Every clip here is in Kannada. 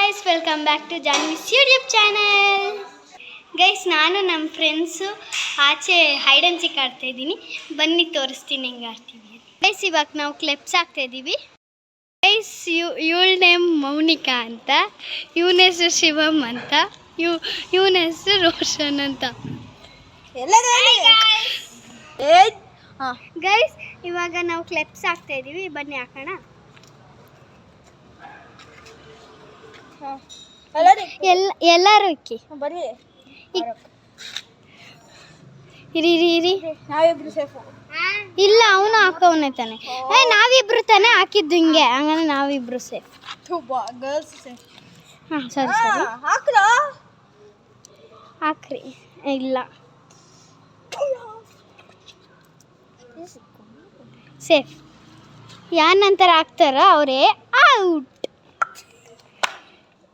Guys, welcome back to Janvi's YouTube channel. Guys, ನಾನು ನಮ್ಮ ಫ್ರೆಂಡ್ಸು ಆಚೆ ಹೈಡ್ ಆ್ಯಂಡ್ ಸೀಕ್ ಆಡ್ತಾ ಇದ್ದೀನಿ. ಬನ್ನಿ ತೋರಿಸ್ತೀನಿ ಹೆಂಗೆ ಆಡ್ತೀವಿ. ಗೈಸ್, ಇವಾಗ ನಾವು ಕ್ಲಿಪ್ಸ್ ಹಾಕ್ತಾ ಇದ್ದೀವಿ. ಗೈಸ್, ಇವಳ ನೇಮ್ ಮೌನಿಕಾ ಅಂತ, ಇವನ ಹೆಸರು ಶಿವಮ್ ಅಂತ, ಇವನ ಹೆಸರು ರೋಷನ್ ಅಂತ. ಗೈಸ್, ಇವಾಗ ನಾವು ಕ್ಲಿಪ್ಸ್ ಹಾಕ್ತಾ ಇದ್ದೀವಿ. ಬನ್ನಿ ಹಾಕೋಣ. ಎಲ್ಲರೂ ಇಕ್ಕಿ ಬನ್ನಿ. ಇರಿ ನಾವಿಬ್ರು ಸೇಫು. ಇಲ್ಲ, ಅವನು ಹಾಕವನೇ ತಾನೆ. ನಾವಿಬ್ರು ತಾನೆ ಹಾಕಿದ್ದು ಹಿಂಗೆ, ಹಂಗಂದ್ರೆ ನಾವಿಬ್ರು ಸೇಫ್. Girls safe. ಹಾಂ, ಸರಿ ಹಾಕ್ರಿ. ಇಲ್ಲ, ಸೇಫ್. ಯಾರ ನಂತರ ಹಾಕ್ತಾರೋ ಅವರೇ ಔಟ್.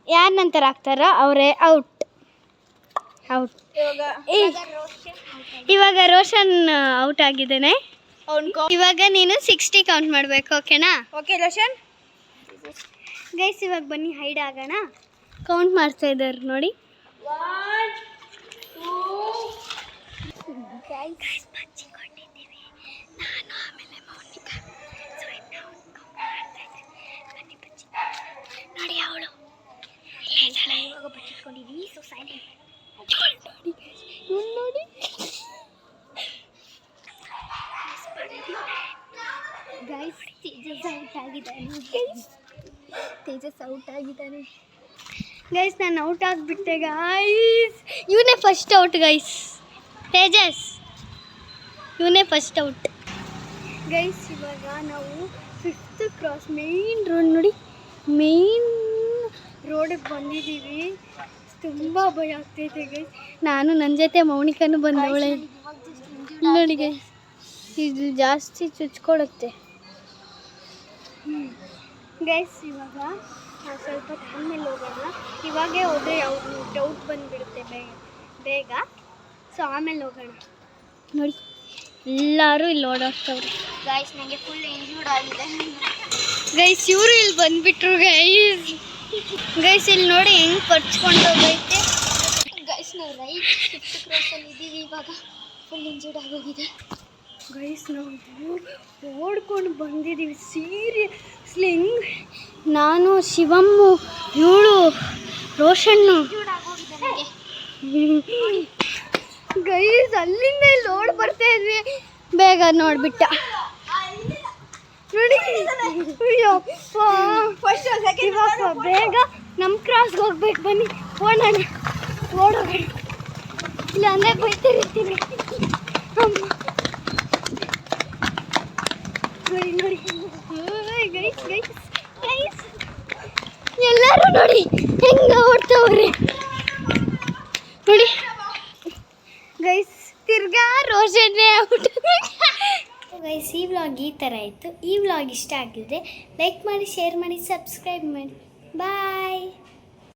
ಯಾರ ನಂತರ ಹಾಕ್ತಾರೋ ಅವರೇ ಔಟ್. ಇವಾಗ ರೋಷನ್ ಔಟ್ ಆಗಿದ್ದಾನೆ. ಇವಾಗ ನೀನು 60 ಕೌಂಟ್ ಮಾಡಬೇಕು. ಓಕೆನಾ? ಓಕೆ ರೋಷನ್. ಗೈಸ್, ಇವಾಗ ಬನ್ನಿ ಹೈಡ್ ಆಗೋಣ. ಕೌಂಟ್ ಮಾಡ್ತಾ ಇದ್ದಾರೆ ನೋಡಿ. 1 2 ಗೈಸ್, ಬಚ್ಚಿಕೊಂಡಿದ್ದೀವಿ ನಾನು ಆಮೇಲೆ ಮೌನಿಕಾ. ನೋಡಿ, ಅವಳು ಬಚ್ಚಿಟ್ಕೊಂಡಿದ್ದೀವಿ. ಸೊ ಸೈಲೆಂಟ್ ನೋಡಿ. ಗೈಸ್, ತೇಜಸ್ ಔಟ್ ಆಗಿದ್ದಾನೆ. ಗೈಸ್, ನಾನು ಔಟ್ ಆಗಿಬಿಟ್ಟೆ ಗೈಸ್. ಇವನೇ ಫಸ್ಟ್ ಔಟ್ ಗೈಸ್. ತೇಜಸ್ ಇವನೇ ಫಸ್ಟ್ ಔಟ್. ಗೈಸ್, ಇವಾಗ ನಾವು 5th ಕ್ರಾಸ್ ಮೇನ್ ರೋಡ್ ನೋಡಿ, ಮೇನ್ ರೋಡಿಗೆ ಬಂದಿದ್ದೀವಿ. ತುಂಬ ಭಯ ಆಗ್ತೈತೆ ಗೈಸ್. ನಾನು ನನ್ನ ಜೊತೆ ಮೌನಿಕಾನು ಬಂದವಳೆ ನೋಡಿ ಗೈಸ್. ಇದು ಜಾಸ್ತಿ ಚುಚ್ಕೊಳುತ್ತೆ ಗೈಸ್. ಇವಾಗ ಸ್ವಲ್ಪ ಆಮೇಲೆ ಹೋಗೋಣ. ಇವಾಗೇ ಹೋದರೆ ಅವ್ರು ಡೌಟ್ ಬಂದುಬಿಡುತ್ತೆ ಬೇಗ. ಸೊ ಆಮೇಲೆ ಹೋಗೋಣ. ನೋಡಿ, ಎಲ್ಲರೂ ಇಲ್ಲಿ ಓಡಾಡ್ತವ್ರು ಗೈಸ್. ನನಗೆ ಫುಲ್ ಇಂಜೂರ್ಡ್ ಆಗಿದೆ ಗೈಸ್. ಇವರು ಇಲ್ಲಿ ಬಂದುಬಿಟ್ರು ಗೈಸ್. ಗೈಸ್, ಇಲ್ಲಿ ನೋಡಿ ಹೆಂಗೆ ಪರ್ಚ್ಕೊಂಡು ಹೋಗೈತೆ ಗೈಸ್. ನಾವು ರೈಟ್ 5th ಕ್ರಾಸಲ್ಲಿ ಇದ್ದೀವಿ. ಇವಾಗ ಫುಲ್ ಇಂಜೂರ್ಡ್ ಆಗೋಗಿದೆ ಗೈಸ್. ನಾವು ಓಡ್ಕೊಂಡು ಬಂದಿದ್ದೀವಿ ಸೀರಿಯಸ್ಲಿ. ಹೆಂಗೆ ನಾನು, ಶಿವಮ್ಮು, ಇವಳು ರೋಷನ್ನು ಗೈಸ್. ಅಲ್ಲಿಂದ ಇಲ್ಲಿ ಓಡ್ ಬರ್ತಾ ಇದ್ವಿ. ಬೇಗ ನೋಡ್ಬಿಟ್ಟ ನೋಡಿ. ಇವಾಗ ಬೇಗ ನಮ್ಮ ಕ್ರಾಸ್ಗೆ ಹೋಗ್ಬೇಕು. ಬನ್ನಿ ಓಡೋಣ. ಇಲ್ಲ ಅಂದರೆ ಬೈತಿರ್ತೀವಿ. ನೋಡಿ ಗೈಸ್, ಎಲ್ಲರೂ ನೋಡಿ ಹೆಂಗೆ ಓಡ್ತವ್ರಿ ನೋಡಿ ಗೈಸ್. ತಿರ್ಗಾ ರೋಷನ್ನೇ ಔಟ್ ಗೈಸ್. ಈ ವ್ಲಾಗ್ ಈ ಥರ ಇತ್ತು. ಈ ವ್ಲಾಗ್ ಇಷ್ಟ ಆಗಿದ್ರೆ ಲೈಕ್ ಮಾಡಿ, ಶೇರ್ ಮಾಡಿ, ಸಬ್ಸ್ಕ್ರೈಬ್ ಮಾಡಿ. ಬಾಯ್.